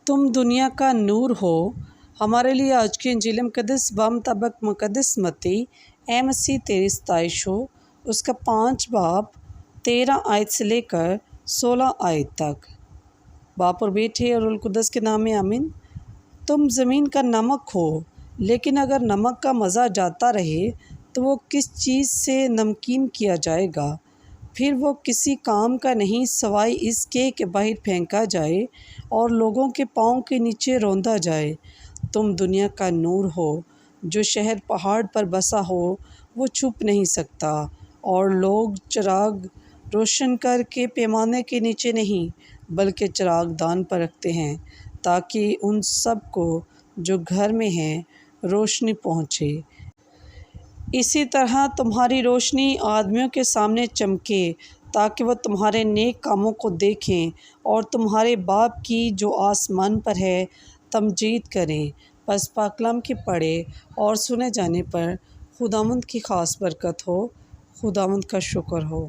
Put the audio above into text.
تم دنیا کا نور ہو۔ ہمارے لیے آج کی انجیل مقدس بمطابق مقدس متی اے مسیح تیری ستائش ہو، اس کا 5 باب 13 آیت سے لے کر 16 آیت تک۔ باپ اور بیٹے اور روح القدس کے نام میں آمین۔ تم زمین کا نمک ہو، لیکن اگر نمک کا مزہ جاتا رہے تو وہ کس چیز سے نمکین کیا جائے گا؟ پھر وہ کسی کام کا نہیں سوائے اس کے کہ باہر پھینکا جائے اور لوگوں کے پاؤں کے نیچے روندا جائے۔ تم دنیا کا نور ہو۔ جو شہر پہاڑ پر بسا ہو وہ چھپ نہیں سکتا، اور لوگ چراغ روشن کر کے پیمانے کے نیچے نہیں بلکہ چراغ دان پر رکھتے ہیں، تاکہ ان سب کو جو گھر میں ہیں روشنی پہنچے۔ اسی طرح تمہاری روشنی آدمیوں کے سامنے چمکے، تاکہ وہ تمہارے نیک کاموں کو دیکھیں اور تمہارے باپ کی جو آسمان پر ہے تمجید کریں۔ پس پاک کلام کے پڑھے اور سنے جانے پر خداوند کی خاص برکت ہو۔ خداوند کا شکر ہو۔